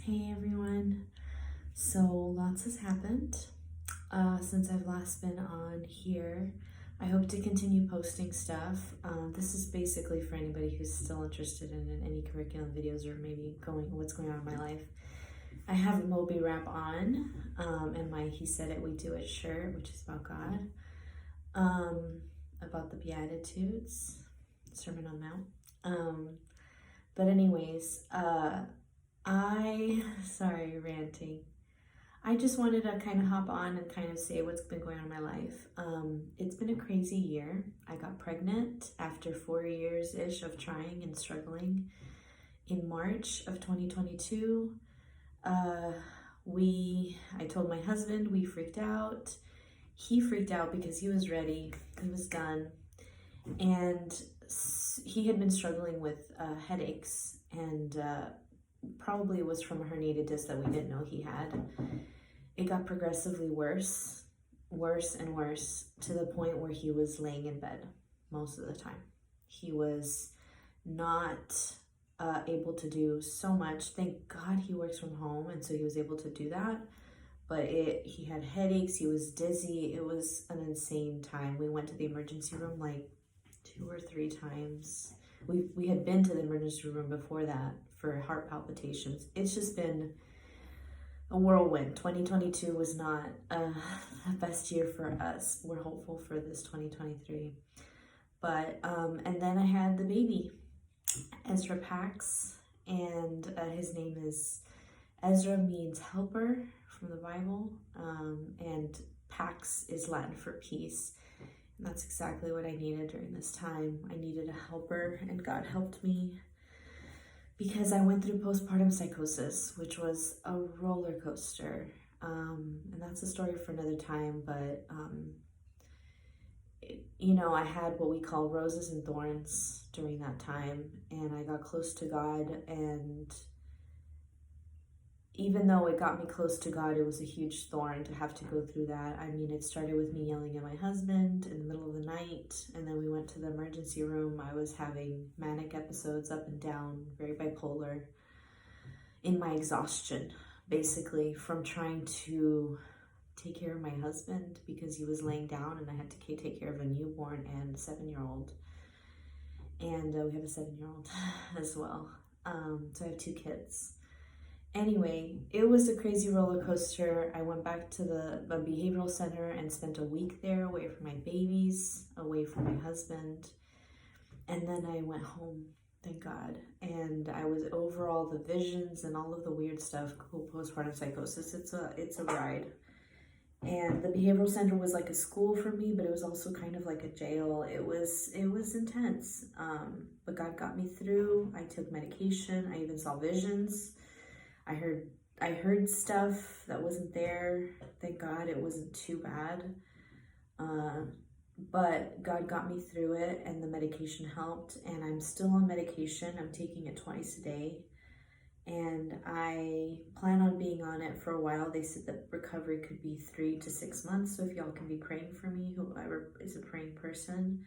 Hey everyone. So lots has happened since I've last been on here. I hope to continue posting stuff. This is basically for anybody who's still interested in any curriculum videos or maybe what's going on in my life. I have a Moby wrap on and my He Said It, We Do It shirt, which is about God, about the Beatitudes, Sermon on Mount. But anyways, sorry, ranting. I just wanted to kind of hop on and kind of say what's been going on in my life. It's been a crazy year. I got pregnant after 4 years-ish of trying and struggling in March of 2022. I told my husband, we freaked out. He freaked out because he was ready, he was done. And he had been struggling with headaches and probably was from a herniated disc that we didn't know he had. It got progressively worse and worse to the point where he was laying in bed most of the time. He was not able to do so much. Thank God he works from home, and so he was able to do that. But he had headaches, he was dizzy. It was an insane time. We went to the emergency room like 2 or 3 times. We had been to the emergency room before that for heart palpitations. It's just been a whirlwind. 2022 was not the best year for us. We're hopeful for this 2023. But, and then I had the baby, Ezra Pax, and his name is, Ezra means helper from the Bible, and Pax is Latin for peace. And that's exactly what I needed during this time. I needed a helper, and God helped me because I went through postpartum psychosis, which was a roller coaster. And that's a story for another time, but I had what we call roses and thorns during that time, and I got close to God, and even though it got me close to God, it was a huge thorn to have to go through that. I mean, it started with me yelling at my husband in the middle of the night, and then we went to the emergency room. I was having manic episodes up and down, very bipolar, in my exhaustion, basically, from trying to take care of my husband because he was laying down, and I had to take care of a newborn and a 7-year-old. And we have a 7-year-old as well. So I have 2 kids. Anyway, it was a crazy roller coaster. I went back to the behavioral center and spent a week there away from my babies, away from my husband. And then I went home, thank God. And I was over all the visions and all of the weird stuff, postpartum psychosis. It's a ride. And the behavioral center was like a school for me, but it was also kind of like a jail. It was intense. But God got me through. I took medication. I even saw visions. I heard stuff that wasn't there. Thank God it wasn't too bad. But God got me through it, and the medication helped, and I'm still on medication. I'm taking it twice a day, and I plan on being on it for a while. They said that recovery could be 3 to 6 months, so if y'all can be praying for me, whoever is a praying person.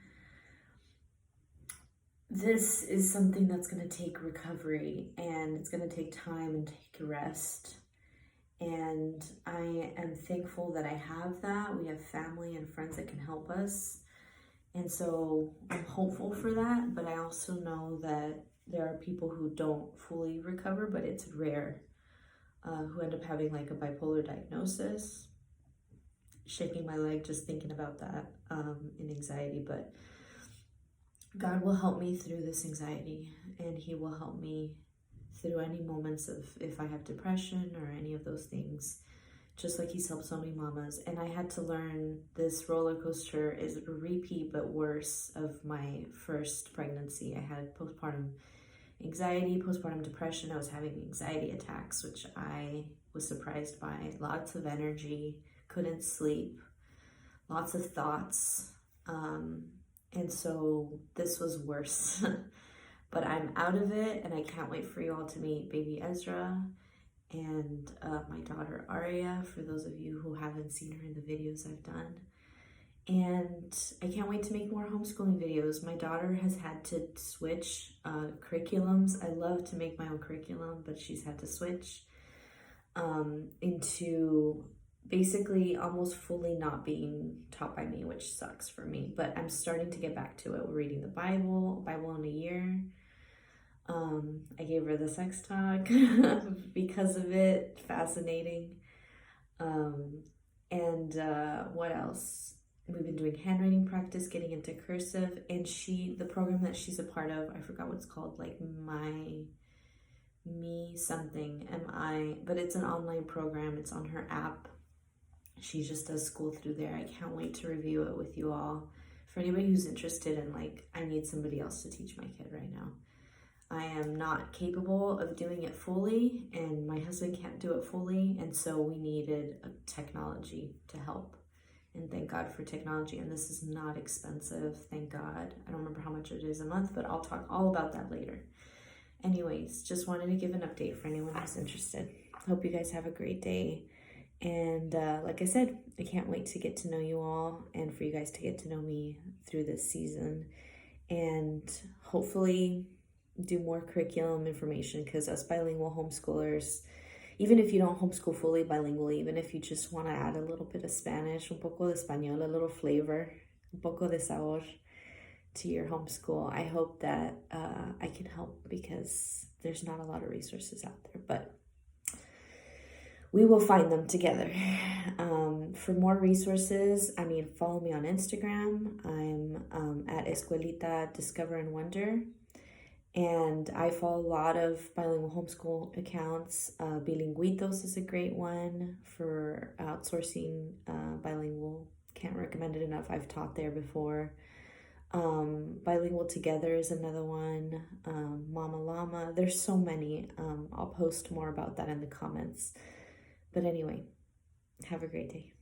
This is something that's going to take recovery, and it's going to take time and take rest. And I am thankful that I have that. We have family and friends that can help us. And so I'm hopeful for that. But I also know that there are people who don't fully recover, but it's rare, who end up having like a bipolar diagnosis. Shaking my leg just thinking about that in anxiety. But God will help me through this anxiety, and He will help me through any moments of if I have depression or any of those things, just like He's helped so many mamas. And I had to learn this roller coaster is a repeat, but worse, of my first pregnancy. I had postpartum anxiety, postpartum depression. I was having anxiety attacks, which I was surprised by. Lots of energy, couldn't sleep, lots of thoughts. And so this was worse, but I'm out of it, and I can't wait for you all to meet baby Ezra and my daughter Aria, for those of you who haven't seen her in the videos I've done. And I can't wait to make more homeschooling videos. My daughter has had to switch curriculums. I love to make my own curriculum, but she's had to switch. into basically almost fully not being taught by me, which sucks for me, but I'm starting to get back to it. We're reading the Bible in a year. I gave her the sex talk because of it. Fascinating. And what else? We've been doing handwriting practice, getting into cursive, and the program that she's a part of, I forgot what it's called, like me something, but it's an online program. It's on her app. She just does school through there. I can't wait to review it with you all. For anybody who's interested in, like, I need somebody else to teach my kid right now. I am not capable of doing it fully, and my husband can't do it fully, and so we needed a technology to help. And thank God for technology, and this is not expensive, thank God. I don't remember how much it is a month, but I'll talk all about that later. Anyways, just wanted to give an update for anyone who's interested. Hope you guys have a great day. And like I said, I can't wait to get to know you all and for you guys to get to know me through this season. And hopefully do more curriculum information, because us bilingual homeschoolers, even if you don't homeschool fully bilingual, even if you just want to add a little bit of Spanish, un poco de español, a little flavor, un poco de sabor to your homeschool, I hope that I can help, because there's not a lot of resources out there, but we will find them together. For more resources, follow me on Instagram. I'm at Escuelita Discover and Wonder. And I follow a lot of bilingual homeschool accounts. Bilinguitos is a great one for outsourcing bilingual. Can't recommend it enough. I've taught there before. Bilingual Together is another one. Mama Llama. There's so many. I'll post more about that in the comments. But anyway, have a great day.